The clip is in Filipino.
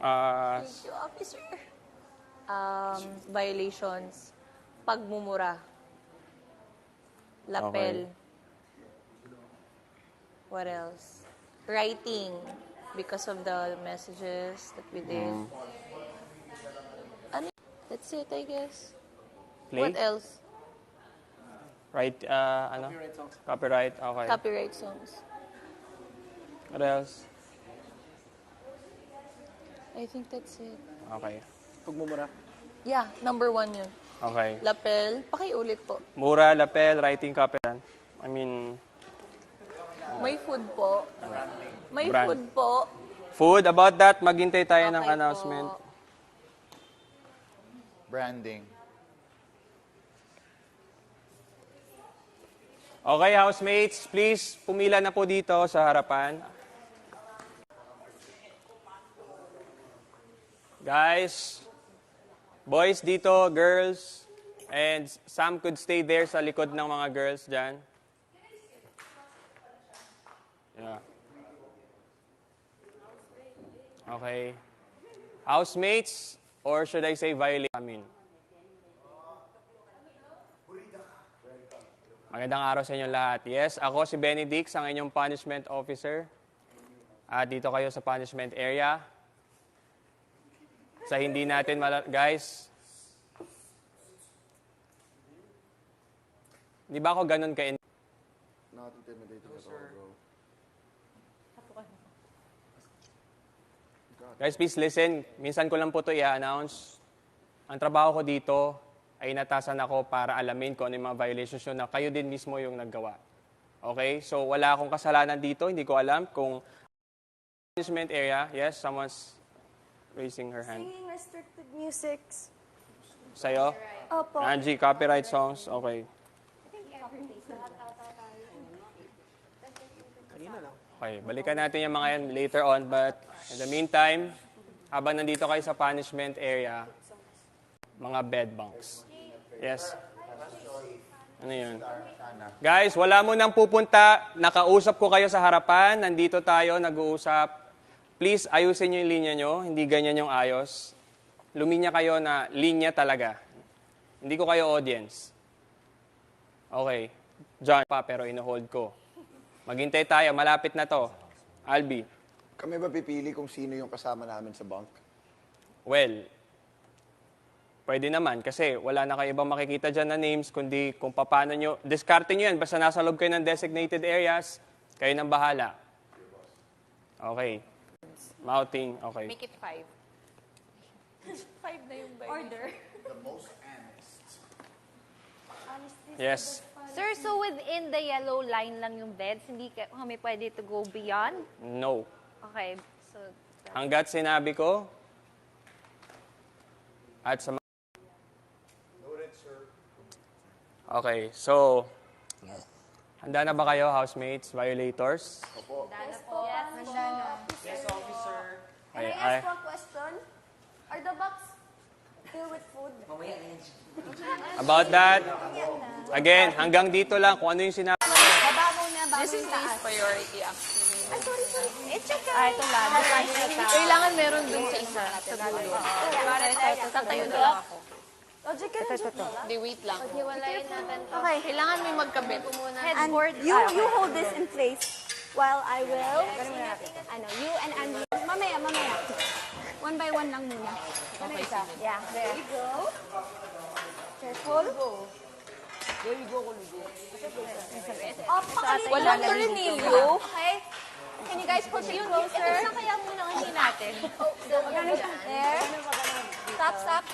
Thank you, officer. Violations. Pagmumura. Lapel. What else? Writing. Because of the messages that we did. Ano? That's it, I guess. Play? What else? Right, ano? Copyright, okay. Copyright songs. What else? I think that's it. Okay. Pagmumura. Yeah, number 1 yun. Okay. Lapel. Pakiulit po. Mura, lapel, writing, copyright. I mean, May food po. May Brand. food po. food. About that, maghintay tayo ng Okay announcement. po. Branding. Okay, housemates, please, pumila na po dito sa harapan. Guys, boys dito, girls, and Sam could stay there sa likod ng mga girls dyan. Yeah. Okay. Housemates, or should I say violate? Magandang araw sa inyong lahat. Yes, ako si Benedict, ang inyong punishment officer. At dito kayo sa punishment area. Sa hindi natin guys, di ba ako ganun ka Not intimidating at all, bro. Guys, please listen. Minsan ko lang po ito i-announce. Ang trabaho ko dito ay natasan ako para alamin kung ano yung mga violations yun na kayo din mismo yung naggawa. Okay? So, wala akong kasalanan dito. Hindi ko alam kung punishment area. Yes, someone's raising her hand. Singing restricted musics. Sa'yo? Opo. Angie, copyright songs. Okay. Okay, balikan natin yung mga yan later on. But in the meantime, habang nandito kayo sa punishment area, mga bed bunks. Yes? Ano yun? Guys, wala mo nang pupunta. Nakausap ko kayo sa harapan. Nandito tayo, nag-uusap. Please, ayusin nyo yung linya nyo. Hindi ganyan yung ayos. Luminya kayo na linya talaga. Hindi ko kayo audience. Okay. John pa, pero ino-hold ko. Maghintay tayo. Malapit na to. Albi. Kami ba pipili kung sino yung kasama namin sa bunk? Well, pwede naman kasi wala na kayo ibang makikita dyan na names, kundi kung paano nyo, discarding nyo yan, basta nasa loob kayo ng designated areas, kayo nang bahala. Okay. Mouthing, okay. Make it 5. 5 na yung Order. Yes. Sir, so within the yellow line lang yung beds, hindi kami pwede to go beyond? No. Okay, so... Hanggat sinabi ko, at sa Okay, so, handa na ba kayo, housemates, violators? Yes po. Yes, officer. Can I Ay, ask one question? Are the box filled with food? about that, again, hanggang dito lang, kung ano yung sinabi. This is priority actually. It's okay. ito lang. Kailangan meron dun sa isa. Sa dulo. Tatayo na lang ako. Logic ka na dyan. Hindi, wait lang. Hiwalayin natin to. Okay. Kailangan may magkabit. And Headboard. you hold this in place while I will, you and Angie. Mamaya. One by one lang muna. Okay, sige. Yeah, there. you go. Careful. There you go, Pakalito Walang lang. tornilyo. Okay? Can you guys push it closer? Ito na kaya muna kasi natin. There. Stop.